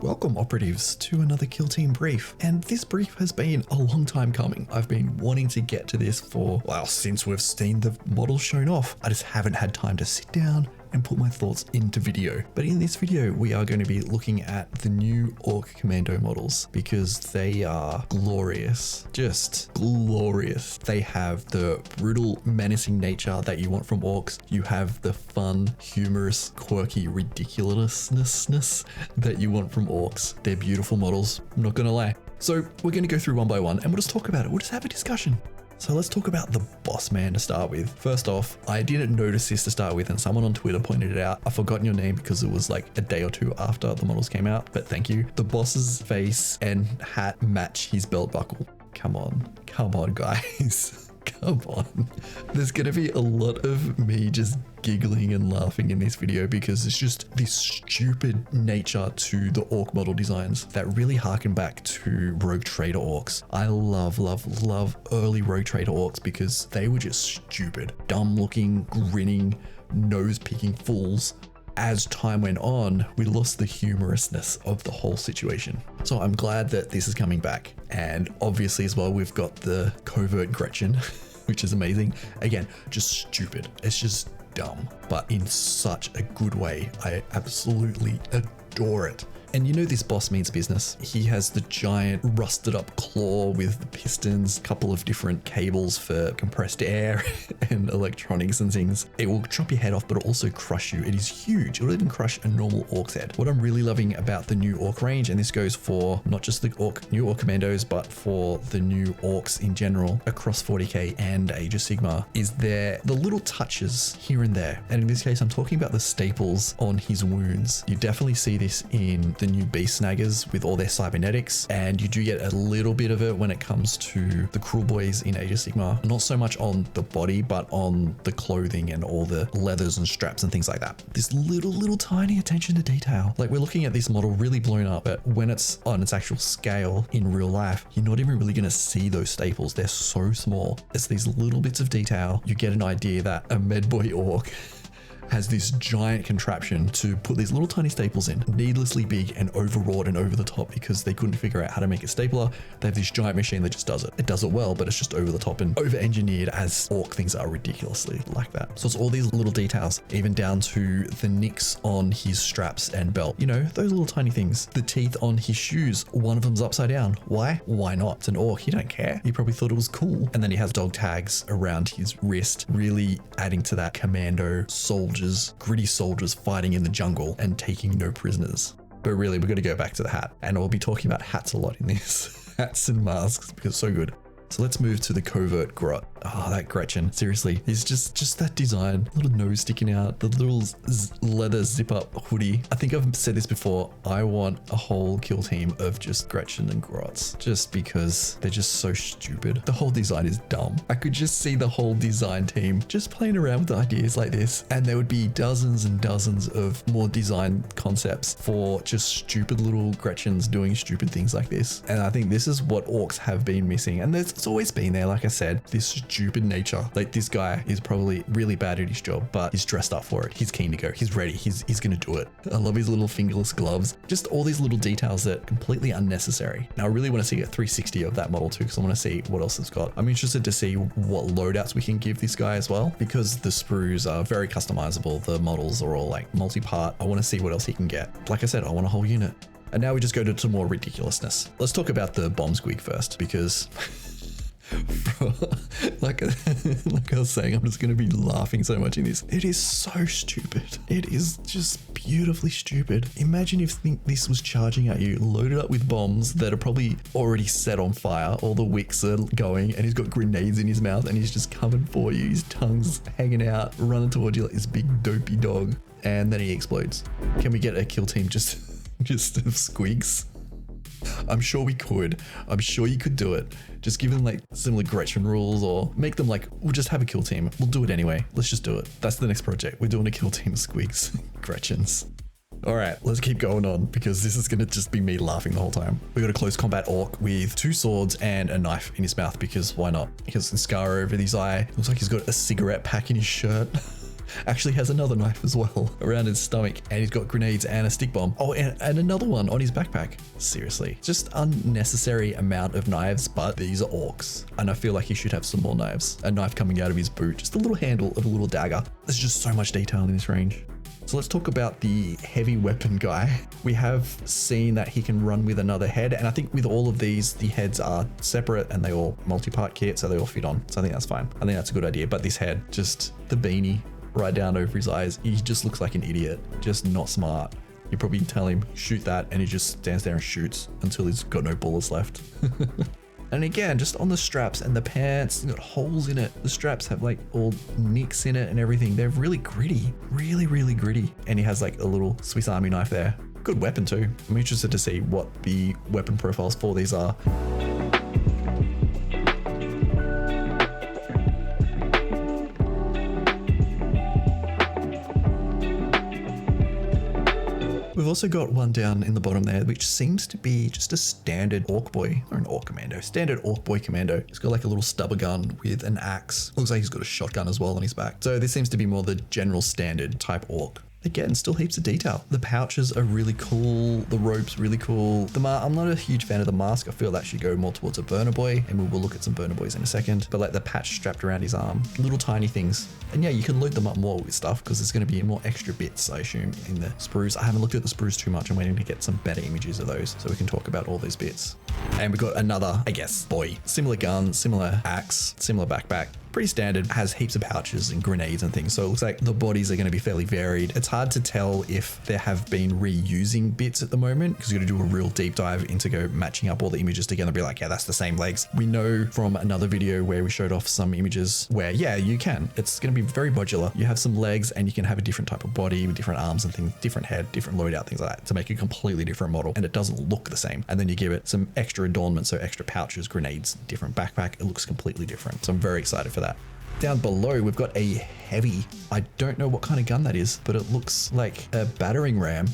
Welcome operatives to another Kill Team brief, and this brief has been a long time coming. I've been wanting to get to this for, well, since we've seen the models shown off. I just haven't had time to sit down and put my thoughts into video. But in this video, we are going to be looking at the new Ork Commando models because they are glorious, just glorious. They have the brutal, menacing nature that you want from Orks. You have the fun, humorous, quirky ridiculousness that you want from Orks. They're beautiful models, I'm not gonna lie. So we're gonna go through one by one and we'll just talk about it. We'll just have a discussion. So let's talk about the boss man to start with. First off, I didn't notice this to start with and someone on Twitter pointed it out. I've forgotten your name because it was like a day or two after the models came out, but thank you. The boss's face and hat match his belt buckle. Come on guys. Come on. There's gonna be a lot of me just giggling and laughing in this video because it's just this stupid nature to the Ork model designs that really harken back to Rogue Trader Orks. I love early Rogue Trader Orks because they were just stupid, dumb looking, grinning, nose picking fools. As time went on, we lost the humorousness of the whole situation. So I'm glad that this is coming back. And obviously as well, we've got the Covert Gretchen, which is amazing. Again, just stupid. It's just dumb, but in such a good way. I absolutely adore it. And you know this boss means business. He has the giant rusted up claw with the pistons, a couple of different cables for compressed air and electronics and things. It will chop your head off, but it'll also crush you. It is huge. It'll even crush a normal Ork's head. What I'm really loving about the new Ork range, and this goes for not just the new Ork Kommandos, but for the new Orks in general across 40k and Age of Sigmar, is the little touches here and there. And in this case, I'm talking about the staples on his wounds. You definitely see this in the new beast snaggers with all their cybernetics, and you do get a little bit of it when it comes to the cruel boys in Age of Sigmar. Not so much on the body, but on the clothing and all the leathers and straps and things like that. This little tiny attention to detail. Like, we're looking at this model really blown up, but when it's on its actual scale in real life, you're not even really going to see those staples. They're so small. It's these little bits of detail. You get an idea that a Medboy Ork has this giant contraption to put these little tiny staples in, needlessly big and overwrought and over the top because they couldn't figure out how to make a stapler. They have this giant machine that just does it. It does it well, but it's just over the top and over engineered, as Ork things are ridiculously like that. So it's all these little details, even down to the nicks on his straps and belt. You know, those little tiny things. The teeth on his shoes, one of them's upside down. Why? Why not? It's an Ork, he don't care. He probably thought it was cool. And then he has dog tags around his wrist, really adding to that commando gritty soldiers fighting in the jungle and taking no prisoners. But really, we're going to go back to the hat, and I'll be talking about hats a lot in this. Hats and masks, because it's so good. So let's move to the Covert Grot. Oh, that Gretchen, seriously, it's just that design, little nose sticking out, the little leather zip up hoodie. I think I've said this before. I want a whole kill team of just Gretchen and Grots, just because they're just so stupid. The whole design is dumb. I could just see the whole design team just playing around with ideas like this, and there would be dozens and dozens of more design concepts for just stupid little Gretchens doing stupid things like this. And I think this is what Orks have been missing, and it's always been there. Like I said, this stupid nature. Like, this guy is probably really bad at his job, but he's dressed up for it. He's keen to go. He's ready. He's gonna do it. I love his little fingerless gloves. Just all these little details that are completely unnecessary. Now, I really want to see a 360 of that model too, because I want to see what else it's got. I'm interested to see what loadouts we can give this guy as well, because the sprues are very customizable. The models are all like multi-part. I want to see what else he can get. Like I said, I want a whole unit. And now we just go to more ridiculousness. Let's talk about the bomb squig first, because like I was saying, I'm just going to be laughing so much in this. It is so stupid. It is just beautifully stupid. Imagine if this was charging at you, loaded up with bombs that are probably already set on fire. All the wicks are going, and he's got grenades in his mouth, and he's just coming for you. His tongue's hanging out, running towards you like this big dopey dog, and then he explodes. Can we get a kill team just of squigs? I'm sure we could. I'm sure you could do it. Just give them like similar Gretchen rules, or make them like, we'll just have a kill team. We'll do it anyway. Let's just do it. That's the next project. We're doing a kill team of squigs. Gretchens. All right, let's keep going on, because this is going to just be me laughing the whole time. We got a close combat Ork with 2 swords and a knife in his mouth, because why not? He has a scar over his eye. Looks like he's got a cigarette pack in his shirt. Actually has another knife as well around his stomach, and he's got grenades and a stick bomb. Oh, and another one on his backpack. Seriously, just unnecessary amount of knives, but these are orcs. And I feel like he should have some more knives. A knife coming out of his boot, just a little handle of a little dagger. There's just so much detail in this range. So let's talk about the heavy weapon guy. We have seen that he can run with another head, and I think with all of these, the heads are separate and they all multi-part kit, so they all fit on. So I think that's fine. I think that's a good idea. But this head, just the beanie right down over his eyes, he just looks like an idiot, just not smart. You probably tell him, shoot that, and he just stands there and shoots until he's got no bullets left. And again, just on the straps and the pants, got holes in it. The straps have like all nicks in it and everything. They're really gritty, really, really gritty. And he has like a little Swiss Army knife there. Good weapon too. I'm interested to see what the weapon profiles for these are. We've also got one down in the bottom there, which seems to be just a standard orc boy, or an orc commando, standard orc boy commando. He's got like a little stubber gun with an axe. Looks like he's got a shotgun as well on his back. So this seems to be more the general standard type orc. Again, still heaps of detail. The pouches are really cool. The rope's really cool. I'm not a huge fan of the mask. I feel that should go more towards a burner boy, and we will look at some burner boys in a second. But like the patch strapped around his arm, little tiny things. And yeah, you can load them up more with stuff because there's going to be more extra bits, I assume, in the sprues. I haven't looked at the sprues too much. I'm waiting to get some better images of those so we can talk about all those bits. And we've got another, I guess, boy. Similar gun, similar axe, similar backpack. Pretty standard, has heaps of pouches and grenades and things. So it looks like the bodies are going to be fairly varied. It's hard to tell if there have been reusing bits at the moment because you're going to do a real deep dive into matching up all the images together and be like, yeah, that's the same legs. We know from another video where we showed off some images where, yeah, you can. It's going to be very modular. You have some legs and you can have a different type of body with different arms and things, different head, different loadout, things like that to make a completely different model. And it doesn't look the same. And then you give it some extra adornment, so extra pouches, grenades, different backpack. It looks completely different. So I'm very excited for that. Down below, we've got a heavy, I don't know what kind of gun that is, but it looks like a battering ram.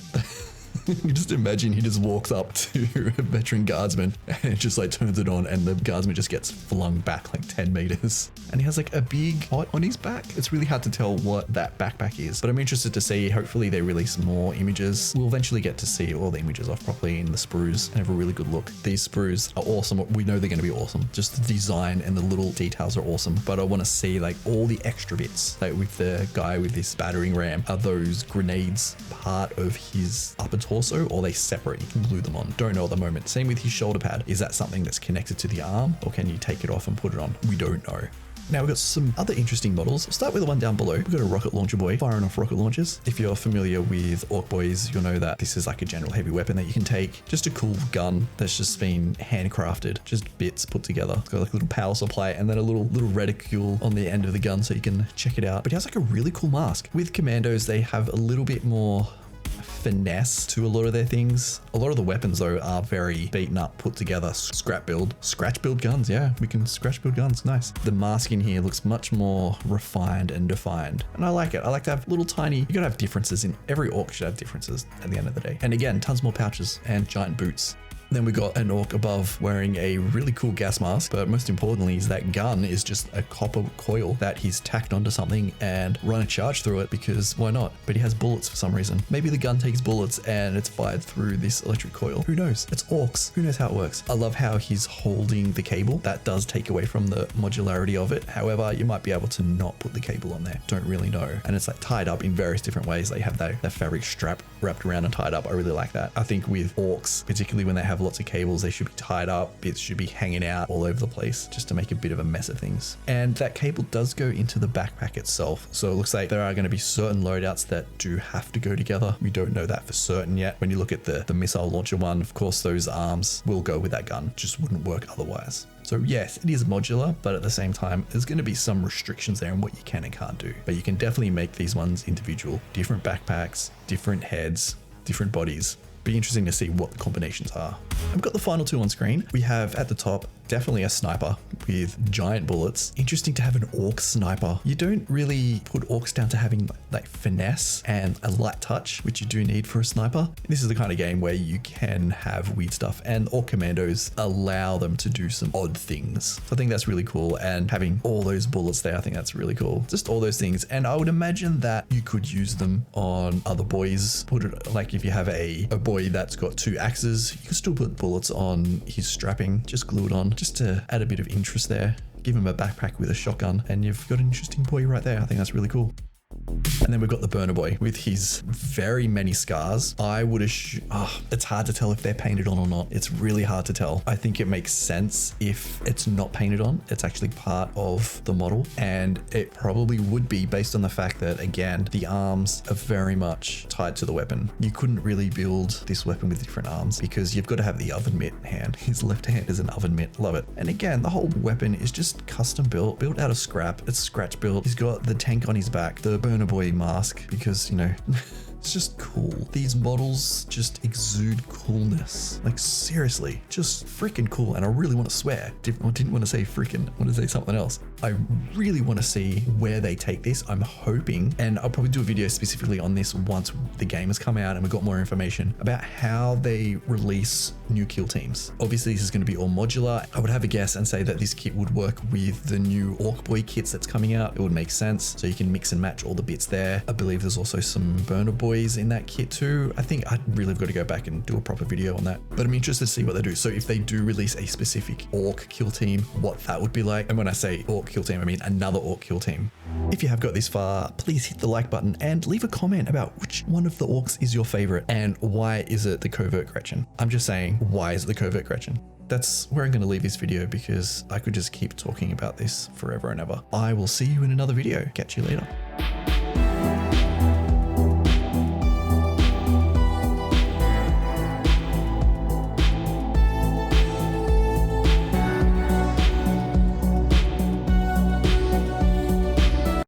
You just imagine he just walks up to a veteran guardsman and just like turns it on and the guardsman just gets flung back like 10 meters. And he has like a big pot on his back. It's really hard to tell what that backpack is, but I'm interested to see. Hopefully they release more images. We'll eventually get to see all the images off properly in the sprues and have a really good look. These sprues are awesome. We know they're going to be awesome. Just the design and the little details are awesome, but I want to see like all the extra bits. Like with the guy with this battering ram, are those grenades part of his upper torso or are they separate? You can glue them on. Don't know at the moment. Same with his shoulder pad. Is that something that's connected to the arm or can you take it off and put it on? We don't know. Now we've got some other interesting models. We'll start with the one down below. We've got a rocket launcher boy firing off rocket launchers. If you're familiar with orc boys, you'll know that this is like a general heavy weapon that you can take. Just a cool gun that's just been handcrafted, just bits put together. It's got like a little power supply and then a little reticule on the end of the gun so you can check it out. But he has like a really cool mask. With commandos, they have a little bit more finesse to a lot of their things. A lot of the weapons though are very beaten up, put together, scratch build guns. Yeah, we can scratch build guns. Nice. The mask in here looks much more refined and defined, and I like it. I like to have little tiny, you gotta have differences in every orc should have differences at the end of the day. And again, tons more pouches and giant boots. Then we got an orc above wearing a really cool gas mask, but most importantly is that gun is just a copper coil that he's tacked onto something and run a charge through it because why not? But he has bullets for some reason. Maybe the gun takes bullets and it's fired through this electric coil. Who knows? It's orcs. Who knows how it works? I love how he's holding the cable. That does take away from the modularity of it. However, you might be able to not put the cable on there. Don't really know. And it's like tied up in various different ways. They have that fabric strap wrapped around and tied up. I really like that. I think with orcs, particularly when they have lots of cables, they should be tied up. Bits should be hanging out all over the place just to make a bit of a mess of things. And that cable does go into the backpack itself. So it looks like there are going to be certain loadouts that do have to go together. We don't know that for certain yet. When you look at the missile launcher one, of course, those arms will go with that gun. Just wouldn't work otherwise. So yes, it is modular, but at the same time, there's going to be some restrictions there on what you can and can't do. But you can definitely make these ones individual. Different backpacks, different heads, different bodies. Be interesting to see what the combinations are. I've got the final two on screen. We have at the top definitely a sniper with giant bullets. Interesting to have an orc sniper. You don't really put orcs down to having like finesse and a light touch, which you do need for a sniper. This is the kind of game where you can have weird stuff, and Ork Kommandos allow them to do some odd things. So I think that's really cool, and having all those bullets there, I think that's really cool. Just all those things, and I would imagine that you could use them on other boys. Put it like if you have a boy that's got 2 axes, you can still put bullets on his strapping, just glue it on, just to add a bit of interest there. Give him a backpack with a shotgun, and you've got an interesting boy right there. I think that's really cool. And then we've got the burner boy with his very many scars. I would assume, it's hard to tell if they're painted on or not. It's really hard to tell. I think it makes sense if it's not painted on. It's actually part of the model, and it probably would be based on the fact that, again, the arms are very much tied to the weapon. You couldn't really build this weapon with different arms because you've got to have the oven mitt hand. His left hand is an oven mitt. Love it. And again, the whole weapon is just custom built out of scrap. It's scratch built. He's got the tank on his back, the burner boy mask, because, you know, it's just cool. These models just exude coolness. Like, seriously, just freaking cool. And I really want to swear. I didn't want to say freaking, I want to say something else. I really want to see where they take this. I'm hoping, and I'll probably do a video specifically on this once the game has come out and we've got more information about how they release new kill teams. Obviously, this is going to be all modular. I would have a guess and say that this kit would work with the new Ork Boy kits that's coming out. It would make sense. So you can mix and match all the bits there. I believe there's also some burner boys in that kit too. I think I really have got to go back and do a proper video on that, but I'm interested to see what they do. So if they do release a specific Ork kill team, what that would be like. And when I say Ork kill team, I mean another Ork kill team. If you have got this far, please hit the like button and leave a comment about which one of the orcs is your favorite and why is it the Covert Gretchen. I'm just saying, why is it the Covert Gretchen? That's where I'm going to leave this video because I could just keep talking about this forever and ever. I will see you in another video. Catch you later.